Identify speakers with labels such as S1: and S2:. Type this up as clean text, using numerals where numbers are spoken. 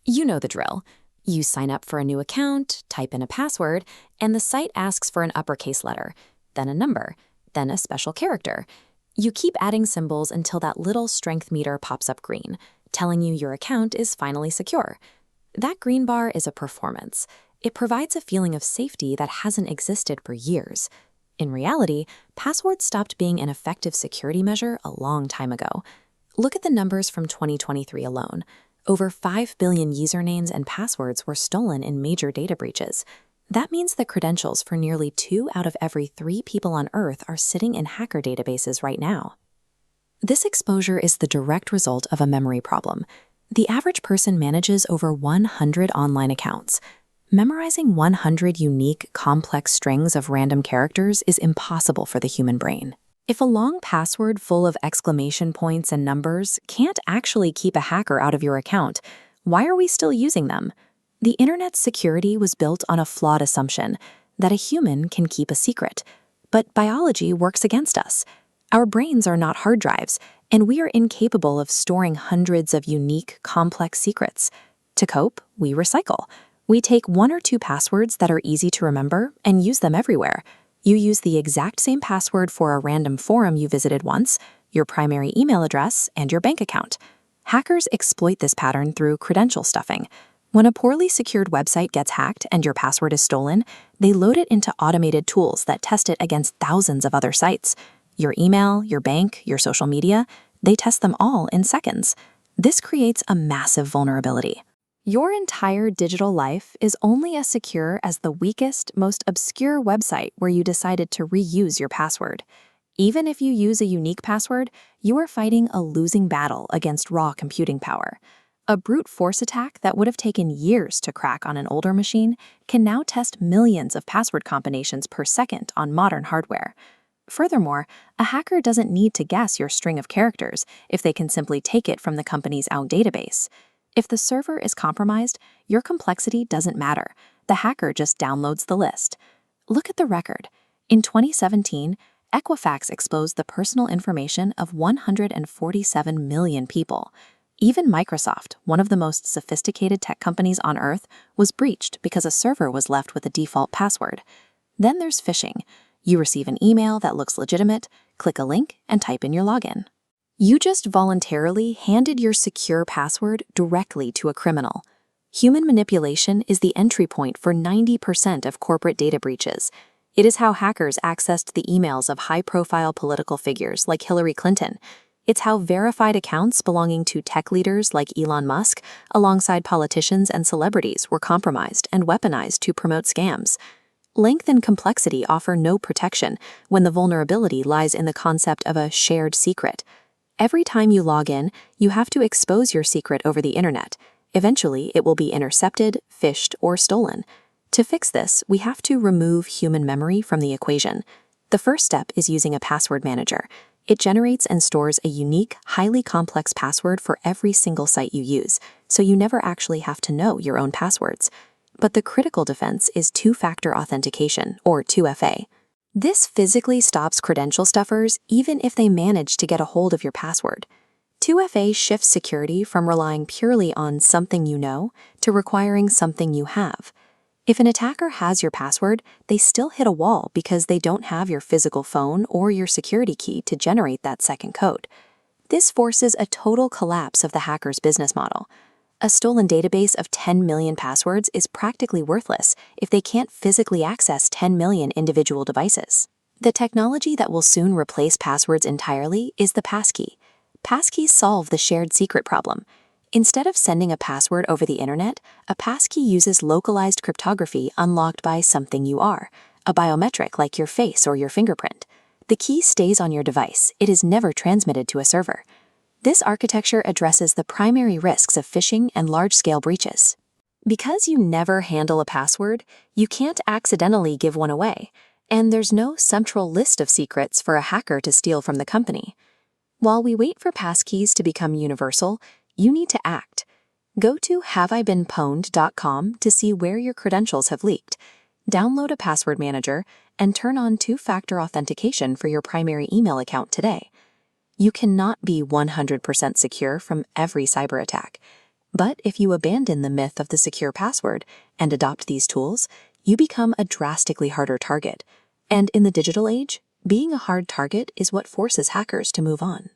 S1: You know the drill. You sign up for a new account, type in a password, and the site asks for an uppercase letter, then a number, then a special character. You keep adding symbols until that little strength meter pops up green, telling you your account is finally secure. That green bar is a performance. It provides a feeling of safety that hasn't existed for years. In reality, passwords stopped being an effective security measure a long time ago. Look at the numbers from 2023 alone. Over 5 billion usernames and passwords were stolen in major data breaches. That means the credentials for nearly 2 out of every 3 people on Earth are sitting in hacker databases right now. This exposure is the direct result of a memory problem. The average person manages over 100 online accounts. Memorizing 100 unique, complex strings of random characters is impossible for the human brain. If a long password full of exclamation points and numbers can't actually keep a hacker out of your account, why are we still using them? The internet's security was built on a flawed assumption that a human can keep a secret. But biology works against us. Our brains are not hard drives, and we are incapable of storing hundreds of unique, complex secrets. To cope, we recycle. We take 1 or 2 passwords that are easy to remember and use them everywhere. You use the exact same password for a random forum you visited once, your primary email address, and your bank account. Hackers exploit this pattern through credential stuffing. When a poorly secured website gets hacked and your password is stolen, they load it into automated tools that test it against thousands of other sites. Your email, your bank, your social media, they test them all in seconds. This creates a massive vulnerability. Your entire digital life is only as secure as the weakest, most obscure website where you decided to reuse your password. Even if you use a unique password, you are fighting a losing battle against raw computing power. A brute force attack that would have taken years to crack on an older machine can now test millions of password combinations per second on modern hardware. Furthermore, a hacker doesn't need to guess your string of characters if they can simply take it from the company's own database. If the server is compromised, your complexity doesn't matter. The hacker just downloads the list. Look at the record. In 2017, Equifax exposed the personal information of 147 million people. Even Microsoft, one of the most sophisticated tech companies on Earth, was breached because a server was left with a default password. Then there's phishing. You receive an email that looks legitimate, click a link, and type in your login. You just voluntarily handed your secure password directly to a criminal. Human manipulation is the entry point for 90% of corporate data breaches. It is how hackers accessed the emails of high-profile political figures like Hillary Clinton. It's how verified accounts belonging to tech leaders like Elon Musk, alongside politicians and celebrities, were compromised and weaponized to promote scams. Length and complexity offer no protection when the vulnerability lies in the concept of a shared secret. Every time you log in, you have to expose your secret over the internet. Eventually, it will be intercepted, phished, or stolen. To fix this, we have to remove human memory from the equation. The first step is using a password manager. It generates and stores a unique, highly complex password for every single site you use, so you never actually have to know your own passwords. But the critical defense is two-factor authentication, or 2FA. This physically stops credential stuffers even if they manage to get a hold of your password. 2FA shifts security from relying purely on something you know to requiring something you have. If an attacker has your password, they still hit a wall because they don't have your physical phone or your security key to generate that second code. This forces a total collapse of the hacker's business model. A stolen database of 10 million passwords is practically worthless if they can't physically access 10 million individual devices. The technology that will soon replace passwords entirely is the passkey. Passkeys solve the shared secret problem. Instead of sending a password over the internet, a passkey uses localized cryptography unlocked by something you are, a biometric like your face or your fingerprint. The key stays on your device. It is never transmitted to a server. This architecture addresses the primary risks of phishing and large-scale breaches. Because you never handle a password, you can't accidentally give one away, and there's no central list of secrets for a hacker to steal from the company. While we wait for passkeys to become universal, you need to act. Go to haveibeenpwned.com to see where your credentials have leaked. Download a password manager and turn on two-factor authentication for your primary email account today. You cannot be 100% secure from every cyber attack. But if you abandon the myth of the secure password and adopt these tools, you become a drastically harder target. And in the digital age, being a hard target is what forces hackers to move on.